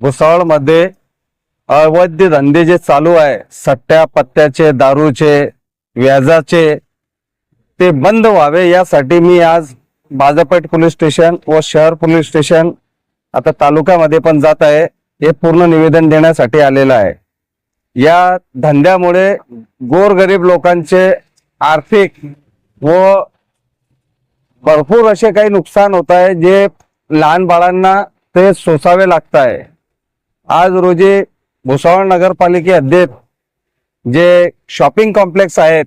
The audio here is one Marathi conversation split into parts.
भुसावळमध्ये अवैध धंदे जे चालू आहे, सट्ट्या पत्त्याचे, दारूचे, व्याजाचे, ते बंद व्हावे यासाठी मी आज बाजापेठ पोलीस स्टेशन व शहर पोलीस स्टेशन, आता तालुक्यामध्ये पण जात आहे, हे पूर्ण निवेदन देण्यासाठी आलेलं आहे। या धंद्यामुळे गोरगरीब लोकांचे आर्थिक व भरपूर असे काही नुकसान होत आहे, जे लहान बाळांना ते सोसावे लागत आहे। आज रोजी भुसावळ नगरपालिके हद्दीत जे शॉपिंग कॉम्प्लेक्स आहेत,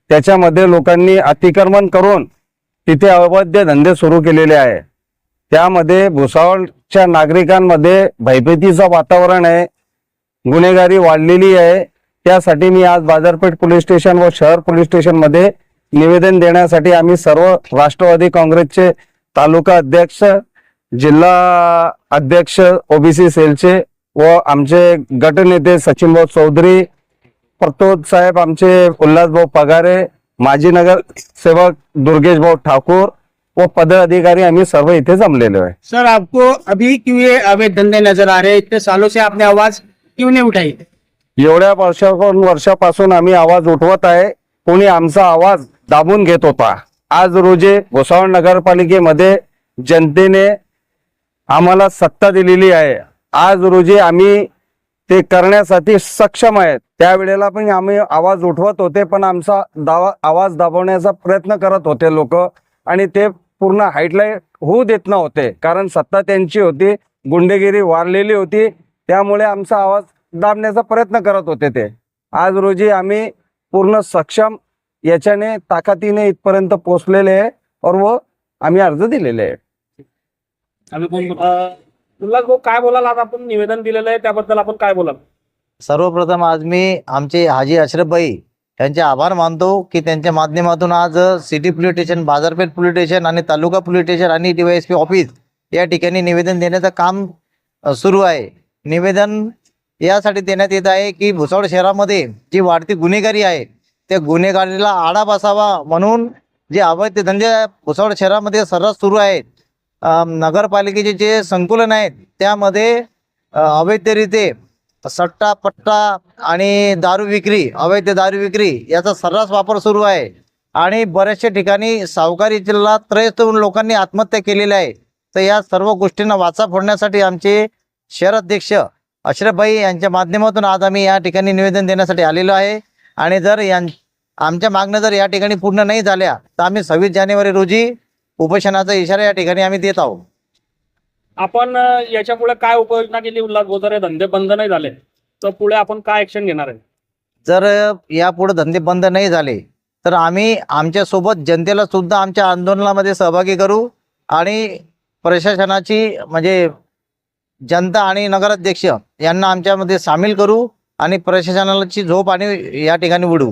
त्याच्यामध्ये लोकांनी अतिक्रमण करून तिथे अवैध धंदे सुरू केलेले आहे। त्यामध्ये भुसावळच्या नागरिकांमध्ये भयभीतीचं वातावरण आहे, गुन्हेगारी वाढलेली आहे। त्यासाठी मी आज बाजारपेठ पोलीस स्टेशन व शहर पोलीस स्टेशन मध्ये निवेदन देण्यासाठी आम्ही सर्व राष्ट्रवादी काँग्रेसचे तालुका अध्यक्ष, जिल्हा अध्यक्ष ओबीसी सेलचे व आमचे गटनेते सचिन भाऊ चौधरी, प्रतोद साहेब, आमचे उल्हास भाऊ पगारे, माजी नगर सेवक दुर्गेश भाऊ ठाकुर वो पदाधिकारी, हमें सर्व इथे जमलेलो है। सर, आपको अभी क्यों ये अवैध धंधे नजर आ रहे हैं? इतने सालों से आपने आवाज क्यों नहीं उठाई? एवढ्या वर्षापासून आम्ही आवाज उठवत आहे, कोणी आमचा आवाज दाबून घेत होता। आज रोजी भुसावळ नगरपालिकेमध्ये जनतेने आम्हाला सत्ता दिलेली आहे। आज रोजी आम्ही ते करण्यासाठी सक्षम आहेत। त्यावेळेला पण आम्ही आवाज उठवत होते, पण आमचा आवाज दाबवण्याचा प्रयत्न करत होते लोक, आणि ते पूर्ण हाईटलाईट होऊ देत नव्हते, कारण सत्ता त्यांची होती, गुंडेगिरी वाढलेली होती, त्यामुळे आमचा आवाज दाबण्याचा प्रयत्न करत होते ते। आज रोजी आम्ही पूर्ण सक्षम याच्याने ताकदीने इथपर्यंत पोहोचलेले आहे, और वो आम्ही अर्ज दिलेले आहे। उल्हास भाऊ, काय बोलाल? आज आपण निवेदन दिलेलं आहे, त्याबद्दल आपण काय बोलाल? सर्वप्रथम आज मी आमचे हाजी अशरफ भाई यांचे आभार मानतो की त्यांच्या माध्यमातून आज सिटी पोलीस स्टेशन, बाजारपेठ पोलीस स्टेशन आणि तालुका पोलीस स्टेशन आणि DYSP ऑफिस या ठिकाणी निवेदन देण्याचं काम सुरू आहे। निवेदन यासाठी देण्यात येत आहे की भुसावळ शहरामध्ये जी वाढती गुन्हेगारी आहे, त्या गुन्हेगारीला आळा बसावा म्हणून जे अवैध धंदे भुसावळ शहरामध्ये सर्रास सुरू आहेत, नगरपालिकेचे जे संकुलन आहेत त्यामध्ये अवैधरित्या सट्टा पट्टा आणि दारू विक्री, अवैध दारू विक्री याचा सर्रास वापर सुरू आहे, आणि बऱ्याचशा ठिकाणी सावकारी जिल्हा त्रयस्थ होऊन लोकांनी आत्महत्या केलेल्या आहे। तर या सर्व गोष्टींना वाचा फोडण्यासाठी आमचे शहर अध्यक्ष अशरफ भाई यांच्या माध्यमातून आज आम्ही या ठिकाणी निवेदन देण्यासाठी आलेलो आहे। आणि जर आमच्या मागण्या जर या ठिकाणी पूर्ण नाही झाल्या तर आम्ही 26 जानेवारी रोजी उपोषणाचा इशारा या ठिकाणी आम्ही देत आहोत। आपण याच्या पुढे काय उपाययोजना केली उल्हास भाऊ? जर हे धंदे बंद नाही झाले तर पुढे आपण काय ऍक्शन घेणार आहे? जर यापुढे धंदे बंद नाही झाले तर आम्ही आमच्या सोबत जनतेला सुद्धा आमच्या आंदोलनामध्ये सहभागी करू, आणि प्रशासनाची म्हणजे जनता आणि नगराध्यक्ष यांना आमच्यामध्ये सामील करू, आणि प्रशासनाची झोप आणि या ठिकाणी उडवू।